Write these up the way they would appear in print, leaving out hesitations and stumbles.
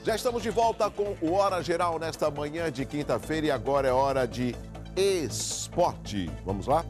Já estamos de volta com o Hora Geral nesta manhã de quinta-feira e agora é hora de esporte. Vamos lá?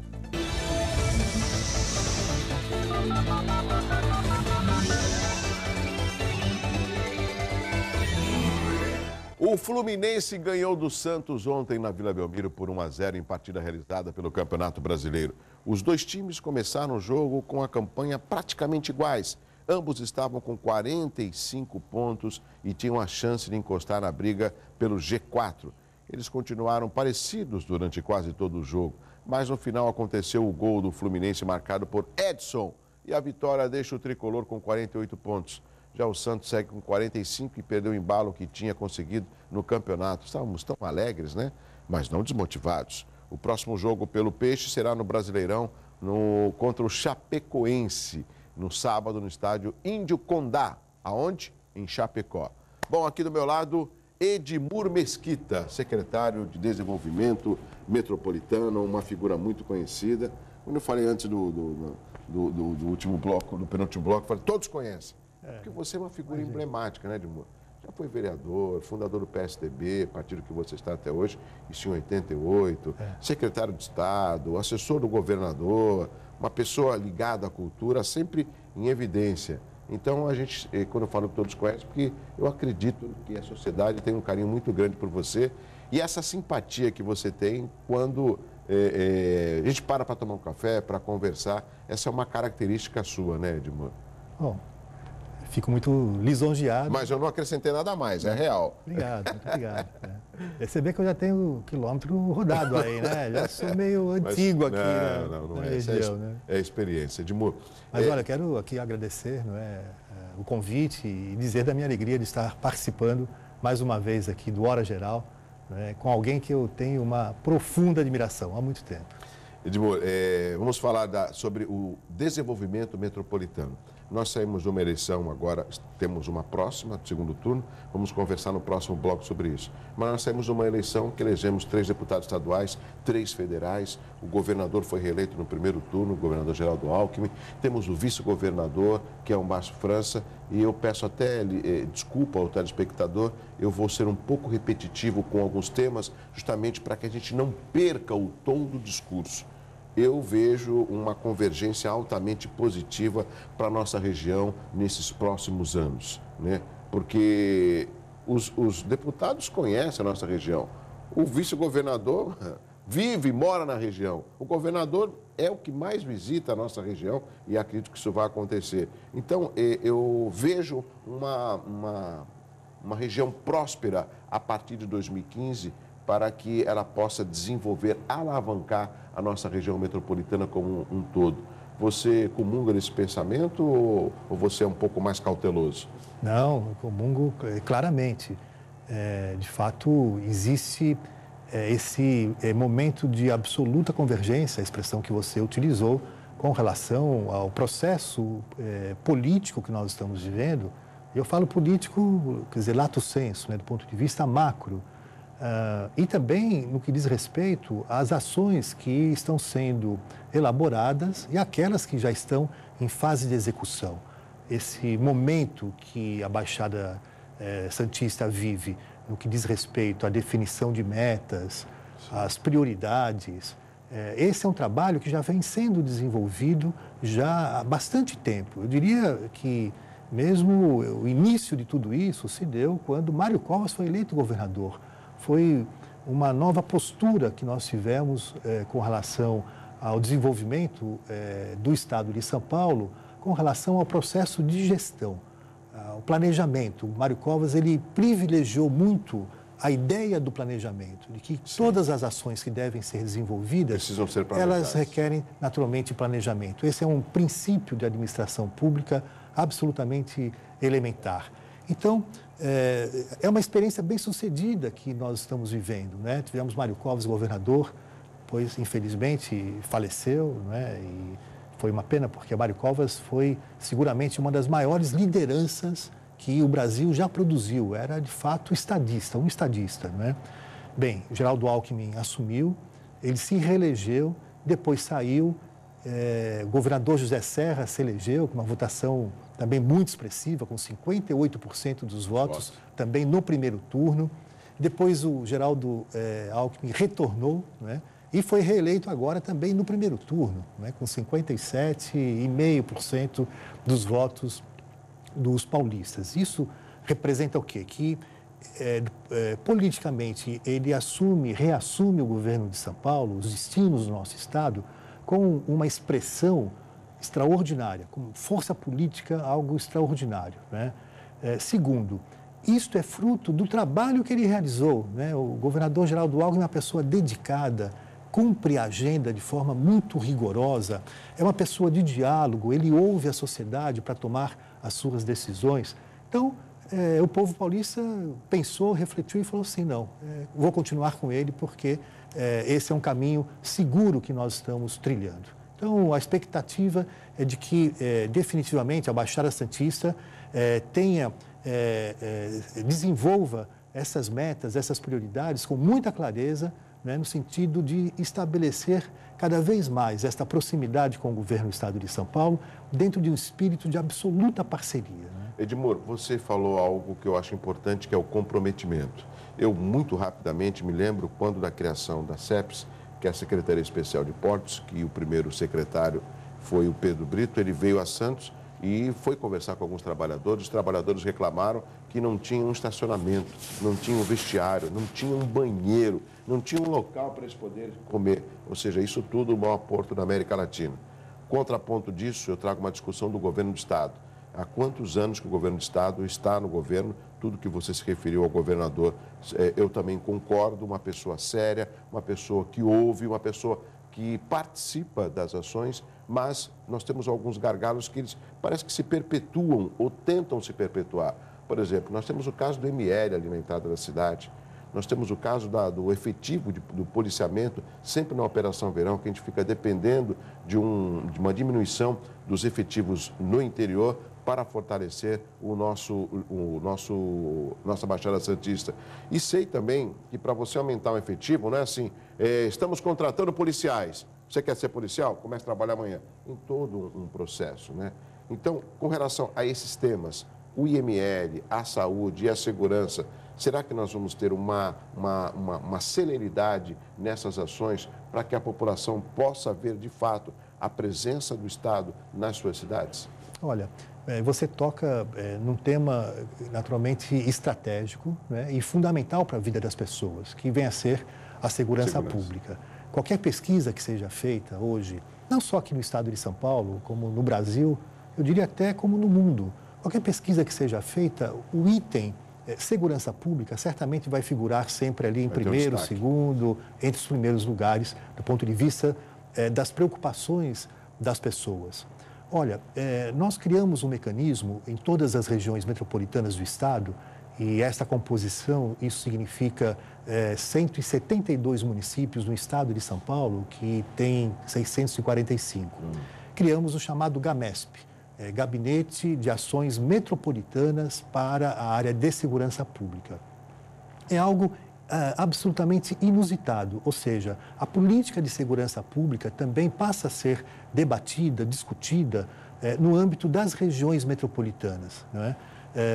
O Fluminense ganhou do Santos ontem na Vila Belmiro por 1-0 em partida realizada pelo Campeonato Brasileiro. Os dois times começaram o jogo com a campanha praticamente iguais. Ambos estavam com 45 pontos e tinham a chance de encostar na briga pelo G4. Eles continuaram parecidos durante quase todo o jogo, mas no final aconteceu o gol do Fluminense marcado por Edson e a vitória deixa o tricolor com 48 pontos. Já o Santos segue com 45 e perdeu o embalo que tinha conseguido no campeonato. Estávamos tão alegres, né? Mas não desmotivados. O próximo jogo pelo Peixe será no Brasileirão, contra o Chapecoense, no sábado no estádio Índio Condá. Aonde? Em Chapecó. Bom, aqui do meu lado, Edmur Mesquita, secretário de Desenvolvimento Metropolitano, uma figura muito conhecida. Quando eu falei antes do último bloco, do penúltimo bloco, eu falei, todos conhecem. Porque você é uma figura emblemática, né, Edmur? Já foi vereador, fundador do PSDB, partido que você está até hoje, isso em 88, secretário de Estado, assessor do governador, uma pessoa ligada à cultura, sempre em evidência. Então, a gente, quando eu falo que todos conhecem, porque eu acredito que a sociedade tem um carinho muito grande por você e essa simpatia que você tem quando a gente para tomar um café, para conversar, essa é uma característica sua, né, Edmur? Bom, fico muito lisonjeado. Mas eu não acrescentei nada mais, é real. Obrigado, muito obrigado. Perceber que eu já tenho quilômetro rodado aí, né? Já sou meio antigo aqui na região, né? É a experiência. Edmur. Mas olha, quero aqui agradecer o convite e dizer da minha alegria de estar participando mais uma vez aqui do Hora Geral, né, com alguém que eu tenho uma profunda admiração há muito tempo. Edmur, vamos falar sobre o desenvolvimento metropolitano. Nós saímos de uma eleição agora, temos uma próxima, segundo turno, vamos conversar no próximo bloco sobre isso. Mas nós saímos de uma eleição que elegemos 3 deputados estaduais, 3 federais, o governador foi reeleito no primeiro turno, o governador Geraldo Alckmin, temos o vice-governador, que é o Márcio França, e eu peço até desculpa ao telespectador, eu vou ser um pouco repetitivo com alguns temas, justamente para que a gente não perca o tom do discurso. Eu vejo uma convergência altamente positiva para a nossa região nesses próximos anos, né? Porque os deputados conhecem a nossa região. O vice-governador vive e mora na região. O governador é o que mais visita a nossa região e acredito que isso vai acontecer. Então, eu vejo uma região próspera a partir de 2015 para que ela possa desenvolver, alavancar a nossa região metropolitana como um todo. Você comunga desse pensamento ou você é um pouco mais cauteloso? Não, eu comungo claramente. De fato, existe esse momento de absoluta convergência, a expressão que você utilizou, com relação ao processo político que nós estamos vivendo. Eu falo político, quer dizer, lato sensu, né, do ponto de vista macro. E também no que diz respeito às ações que estão sendo elaboradas e aquelas que já estão em fase de execução. Esse momento que a Baixada Santista vive no que diz respeito à definição de metas, às prioridades, esse é um trabalho que já vem sendo desenvolvido já há bastante tempo. Eu diria que mesmo o início de tudo isso se deu quando Mário Covas foi eleito governador. Foi uma nova postura que nós tivemos com relação ao desenvolvimento do Estado de São Paulo, com relação ao processo de gestão, ao planejamento. O Mário Covas, ele privilegiou muito a ideia do planejamento, de que todas as ações que devem ser desenvolvidas, precisam ser elas requerem naturalmente planejamento. Esse é um princípio de administração pública absolutamente elementar. Então, é uma experiência bem sucedida que nós estamos vivendo, né? Tivemos Mário Covas governador, pois infelizmente faleceu, né? E foi uma pena porque Mário Covas foi seguramente uma das maiores lideranças que o Brasil já produziu. Era de fato estadista, um estadista, né? Bem, Geraldo Alckmin assumiu, ele se reelegeu, depois saiu o governador José Serra se elegeu com uma votação também muito expressiva, com 58% dos votos, também no primeiro turno. Depois o Geraldo Alckmin retornou, né, e foi reeleito agora também no primeiro turno, né, com 57,5% dos votos dos paulistas. Isso representa o quê? Que politicamente ele reassume o governo de São Paulo, os destinos do nosso Estado, com uma expressão extraordinária, com força política, algo extraordinário, né? Segundo, isto é fruto do trabalho que ele realizou, né? O governador Geraldo Alckmin é uma pessoa dedicada, cumpre a agenda de forma muito rigorosa, é uma pessoa de diálogo, ele ouve a sociedade para tomar as suas decisões. Então, o povo paulista pensou, refletiu e falou assim, não, vou continuar com ele porque esse é um caminho seguro que nós estamos trilhando. Então, a expectativa é de que, definitivamente, a Baixada Santista desenvolva essas metas, essas prioridades com muita clareza, né, no sentido de estabelecer cada vez mais esta proximidade com o governo do Estado de São Paulo, dentro de um espírito de absoluta parceria, né? Edmur, você falou algo que eu acho importante, que é o comprometimento. Eu, muito rapidamente, me lembro quando da criação da CEPS, que é a Secretaria Especial de Portos, que o primeiro secretário foi o Pedro Brito, ele veio a Santos e foi conversar com alguns trabalhadores. Os trabalhadores reclamaram que não tinha um estacionamento, não tinha um vestiário, não tinha um banheiro, não tinha um local para eles poderem comer. Ou seja, isso tudo no maior porto da América Latina. Contraponto disso, eu trago uma discussão do governo do Estado. Há quantos anos que o governo do Estado está no governo? Tudo que você se referiu ao governador, eu também concordo, uma pessoa séria, uma pessoa que ouve, uma pessoa que participa das ações, mas nós temos alguns gargalos que eles parece que se perpetuam ou tentam se perpetuar. Por exemplo, nós temos o caso do ML ali na entrada da cidade, nós temos o caso do efetivo do policiamento, sempre na Operação Verão, que a gente fica dependendo de uma diminuição dos efetivos no interior para fortalecer nossa Baixada Santista. E sei também que para você aumentar o efetivo, não é assim, estamos contratando policiais. Você quer ser policial? Comece a trabalhar amanhã. Em todo um processo, né? Então, com relação a esses temas, o IML, a saúde e a segurança, será que nós vamos ter uma celeridade nessas ações para que a população possa ver, de fato, a presença do Estado nas suas cidades? Olha, você toca num tema naturalmente estratégico, né, e fundamental para a vida das pessoas, que vem a ser a segurança pública. Qualquer pesquisa que seja feita hoje, não só aqui no Estado de São Paulo, como no Brasil, eu diria até como no mundo, qualquer pesquisa que seja feita, o item segurança pública certamente vai figurar sempre ali em primeiro, segundo, entre os primeiros lugares, do ponto de vista das preocupações das pessoas. Olha, nós criamos um mecanismo em todas as regiões metropolitanas do Estado, e esta composição, isso significa 172 municípios no Estado de São Paulo, que tem 645. Criamos o chamado GAMESP, Gabinete de Ações Metropolitanas para a área de segurança pública. É algo absolutamente inusitado, ou seja, a política de segurança pública também passa a ser debatida, discutida no âmbito das regiões metropolitanas, não é?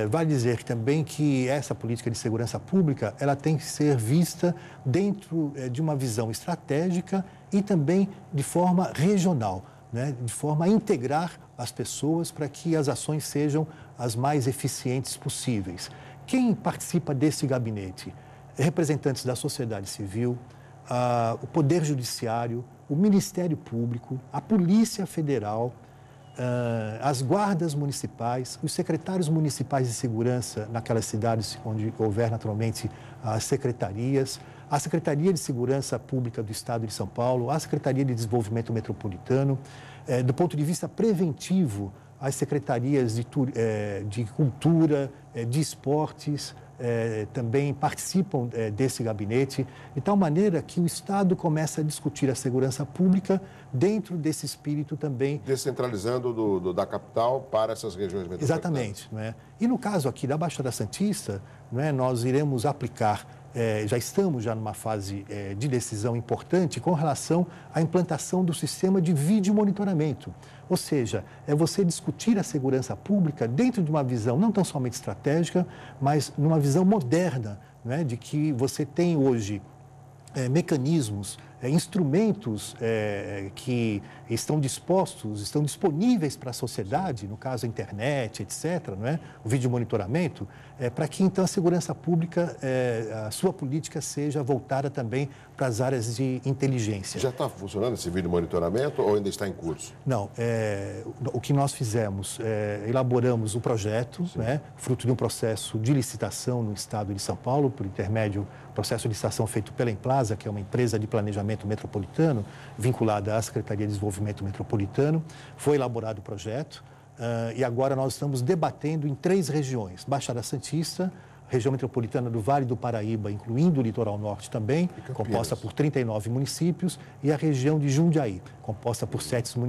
Vale dizer também que essa política de segurança pública ela tem que ser vista dentro de uma visão estratégica e também de forma regional, né? De forma a integrar as pessoas para que as ações sejam as mais eficientes possíveis. Quem participa desse gabinete? Representantes da sociedade civil, o Poder Judiciário, o Ministério Público, a Polícia Federal, as guardas municipais, os secretários municipais de segurança naquelas cidades onde houver naturalmente as secretarias, a Secretaria de Segurança Pública do Estado de São Paulo, a Secretaria de Desenvolvimento Metropolitano, do ponto de vista preventivo, as secretarias de cultura, de esportes, também participam desse gabinete, de tal maneira que o Estado começa a discutir a segurança pública dentro desse espírito também. Descentralizando da capital para essas regiões metropolitanas. Exatamente. Não é? E no caso aqui da Baixada Santista, não é, nós iremos aplicar já estamos numa fase de decisão importante com relação à implantação do sistema de vídeo monitoramento. Ou seja, é você discutir a segurança pública dentro de uma visão não tão somente estratégica, mas numa visão moderna, né, de que você tem hoje mecanismos, instrumentos que estão disponíveis para a sociedade, no caso a internet, etc., não é? O vídeo monitoramento, para que então a segurança pública, a sua política seja voltada também para as áreas de inteligência. Já está funcionando esse vídeo monitoramento ou ainda está em curso? Não, o que nós fizemos, elaboramos o projeto, né, fruto de um processo de licitação no estado de São Paulo, por intermédio, processo de licitação feito pela Emplasa, que é uma empresa de planejamento metropolitano, vinculada à Secretaria de Desenvolvimento Metropolitano. Foi elaborado o projeto e agora nós estamos debatendo em 3 regiões: Baixada Santista, região metropolitana do Vale do Paraíba, incluindo o litoral norte também, composta por 39 municípios, e a região de Jundiaí, composta por 7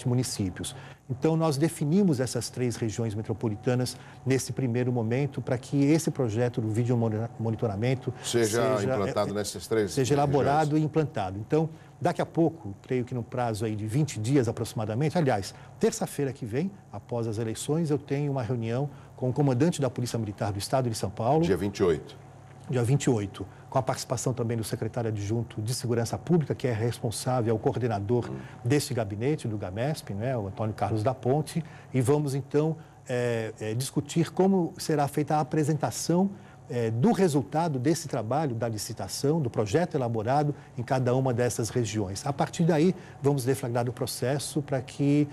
municípios. Então, nós definimos essas 3 regiões metropolitanas nesse primeiro momento para que esse projeto do vídeo monitoramento seja implantado nessas 3 seja elaborado e implantado. Então, daqui a pouco, creio que no prazo aí de 20 dias aproximadamente, aliás, terça-feira que vem, após as eleições, eu tenho uma reunião com o comandante da Polícia Militar do Estado de São Paulo. Dia 28. Dia 28, com a participação também do secretário adjunto de Segurança Pública, que é responsável, é o coordenador desse gabinete, do GAMESP, né, o Antônio Carlos da Ponte, e vamos então discutir como será feita a apresentação do resultado desse trabalho, da licitação, do projeto elaborado em cada uma dessas regiões. A partir daí, vamos deflagrar o processo para que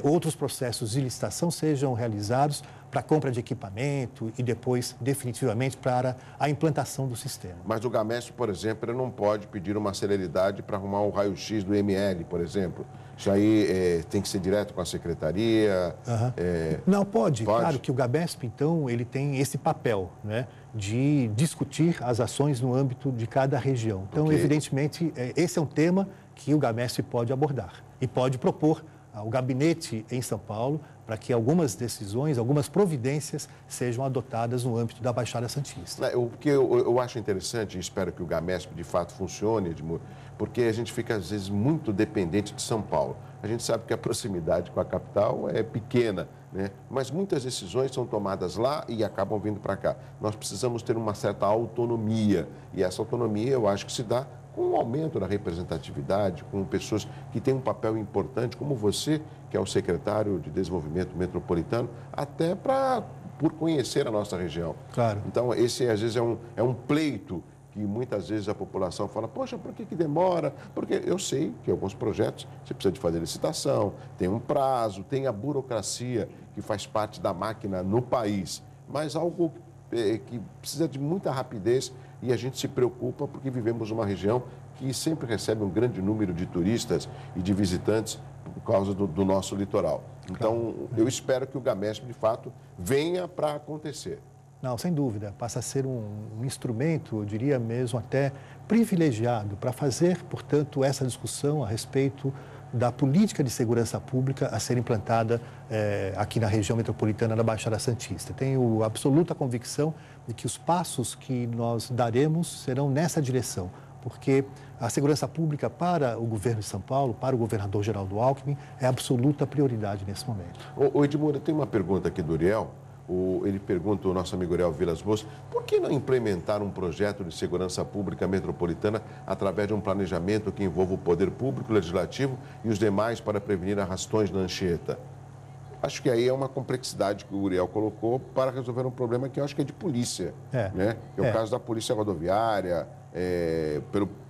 outros processos de licitação sejam realizados para a compra de equipamento e depois, definitivamente, para a implantação do sistema. Mas o GAMESP, por exemplo, ele não pode pedir uma celeridade para arrumar um raio-x do ML, por exemplo. Isso aí tem que ser direto com a secretaria? Não, pode. Claro que o GAMESP, então, ele tem esse papel, né, de discutir as ações no âmbito de cada região. Então, evidentemente, esse é um tema que o GAMESP pode abordar e pode propor ao gabinete em São Paulo para que algumas decisões, algumas providências sejam adotadas no âmbito da Baixada Santista. O que eu acho interessante e espero que o GAMESP de fato funcione, Edmur, porque a gente fica às vezes muito dependente de São Paulo. A gente sabe que a proximidade com a capital é pequena, né? Mas muitas decisões são tomadas lá e acabam vindo para cá. Nós precisamos ter uma certa autonomia e essa autonomia eu acho que se dá com um aumento da representatividade, com pessoas que têm um papel importante, como você, que é o secretário de Desenvolvimento Metropolitano, até por conhecer a nossa região. Claro. Então, esse às vezes é um pleito que muitas vezes a população fala, poxa, por que demora? Porque eu sei que alguns projetos você precisa de fazer licitação, tem um prazo, tem a burocracia que faz parte da máquina no país, mas algo que precisa de muita rapidez e a gente se preocupa porque vivemos uma região que sempre recebe um grande número de turistas e de visitantes por causa do nosso litoral. Então, eu espero que o GAMESP, de fato, venha para acontecer. Não, sem dúvida. Passa a ser um instrumento, eu diria mesmo até privilegiado, para fazer, portanto, essa discussão a respeito da política de segurança pública a ser implantada aqui na região metropolitana da Baixada Santista. Tenho absoluta convicção de que os passos que nós daremos serão nessa direção, porque a segurança pública para o governo de São Paulo, para o governador Geraldo Alckmin, é absoluta prioridade nesse momento. Ô Edmur, eu tenho uma pergunta aqui do Uriel. Ele pergunta, o nosso amigo Uriel Vilas Boas, por que não implementar um projeto de segurança pública metropolitana através de um planejamento que envolva o poder público, legislativo e os demais para prevenir arrastões na Anchieta? Acho que aí é uma complexidade que o Uriel colocou para resolver um problema que eu acho que é de polícia. Né? É o caso da polícia rodoviária,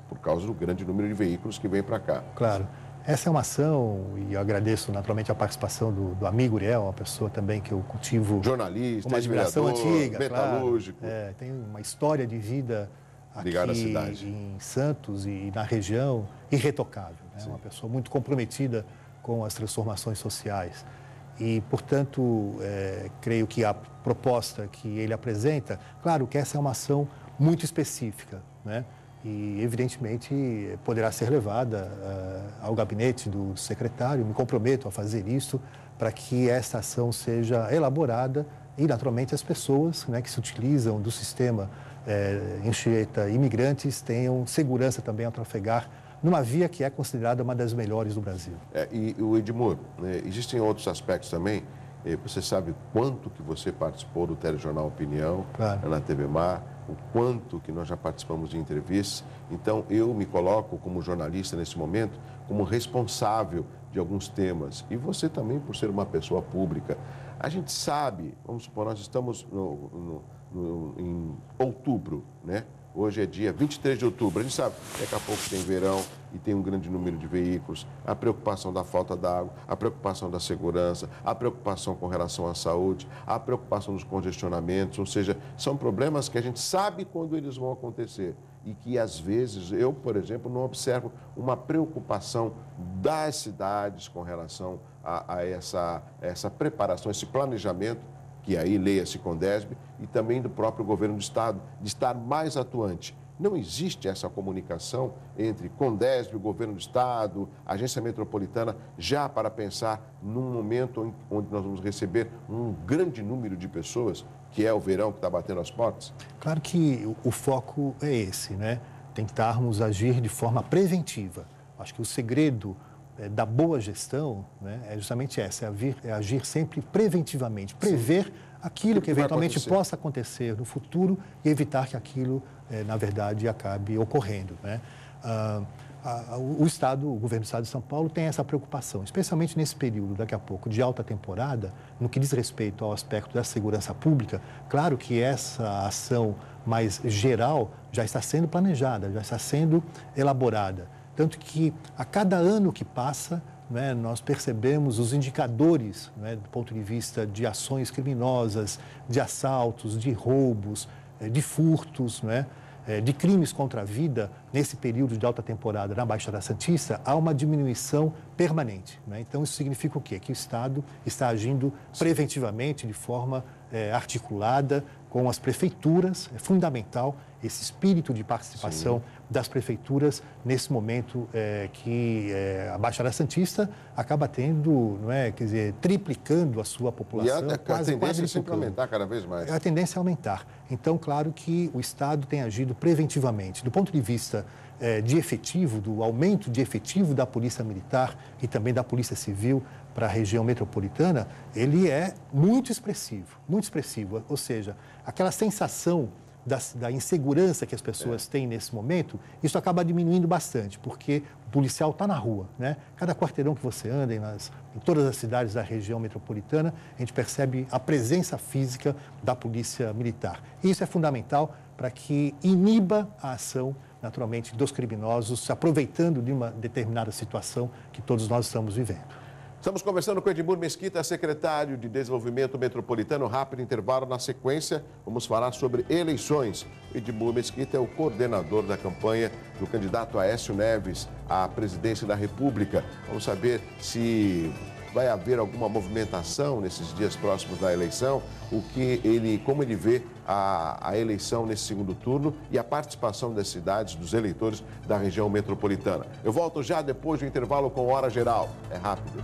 por causa do grande número de veículos que vem para cá. Claro. Essa é uma ação, e eu agradeço naturalmente a participação do amigo Uriel, uma pessoa também que eu cultivo... Jornalista, uma admiração antiga, metalúrgico. Claro. Tem uma história de vida aqui ligada à cidade. Em Santos e na região irretocável. Né? Uma pessoa muito comprometida com as transformações sociais. E, portanto, creio que a proposta que ele apresenta, claro que essa é uma ação muito específica, né? E, evidentemente, poderá ser levada ao gabinete do secretário. Me comprometo a fazer isso para que essa ação seja elaborada e, naturalmente, as pessoas, né, que se utilizam do sistema Anchieta imigrantes tenham segurança também ao trafegar numa via que é considerada uma das melhores do Brasil. E o Edmur, existem outros aspectos também. Você sabe quanto que você participou do telejornal Opinião, claro, na TV Mar, o quanto que nós já participamos de entrevistas. Então, eu me coloco como jornalista nesse momento, como responsável de alguns temas. E você também, por ser uma pessoa pública. A gente sabe, vamos supor, nós estamos em outubro, né? Hoje é dia 23 de outubro. A gente sabe que daqui a pouco tem verão e tem um grande número de veículos. A preocupação da falta d'água, a preocupação da segurança, a preocupação com relação à saúde, a preocupação dos congestionamentos. Ou seja, são problemas que a gente sabe quando eles vão acontecer. E que, às vezes, eu, por exemplo, não observo uma preocupação das cidades com relação a essa preparação, esse planejamento, que aí leia-se Condesb, e também do próprio governo do Estado, de estar mais atuante. Não existe essa comunicação entre Condesb, o governo do Estado, a agência metropolitana, já para pensar num momento onde nós vamos receber um grande número de pessoas, que é o verão que está batendo as portas? Claro que o foco é esse, né? Tentarmos agir de forma preventiva. Acho que o segredo da boa gestão, né, é justamente essa, é agir sempre preventivamente, prever aquilo que eventualmente possa acontecer no futuro e evitar que aquilo, na verdade, acabe ocorrendo, né? O Estado, o governo do Estado de São Paulo tem essa preocupação, especialmente nesse período, daqui a pouco, de alta temporada, no que diz respeito ao aspecto da segurança pública. Claro que essa ação mais geral já está sendo planejada, já está sendo elaborada. Tanto que, a cada ano que passa, né, nós percebemos os indicadores, né, do ponto de vista de ações criminosas, de assaltos, de roubos, de furtos, né, de crimes contra a vida, nesse período de alta temporada na Baixada Santista, há uma diminuição permanente, né? Então, isso significa o quê? Que o Estado está agindo preventivamente, de forma articulada com as prefeituras. É fundamental esse espírito de participação das prefeituras nesse momento que a Baixada Santista acaba tendo, não é, quer dizer, triplicando a sua população. E a tendência é sempre aumentar cada vez mais. A tendência é aumentar. Então, claro que o Estado tem agido preventivamente. Do ponto de vista de efetivo, do aumento de efetivo da Polícia Militar e também da Polícia Civil para a região metropolitana, ele é muito expressivo, ou seja, aquela sensação da insegurança que as pessoas têm nesse momento, isso acaba diminuindo bastante, porque o policial está na rua, né? Cada quarteirão que você anda em todas as cidades da região metropolitana, a gente percebe a presença física da Polícia Militar. E isso é fundamental para que iniba a ação, naturalmente, dos criminosos, aproveitando de uma determinada situação que todos nós estamos vivendo. Estamos conversando com Edmur Mesquita, secretário de Desenvolvimento Metropolitano. Rápido intervalo. Na sequência, vamos falar sobre eleições. Edmur Mesquita é o coordenador da campanha do candidato Aécio Neves à presidência da República. Vamos saber se vai haver alguma movimentação nesses dias próximos da eleição, como ele vê a eleição nesse segundo turno e a participação das cidades, dos eleitores da região metropolitana. Eu volto já depois do intervalo com Hora Geral. É rápido.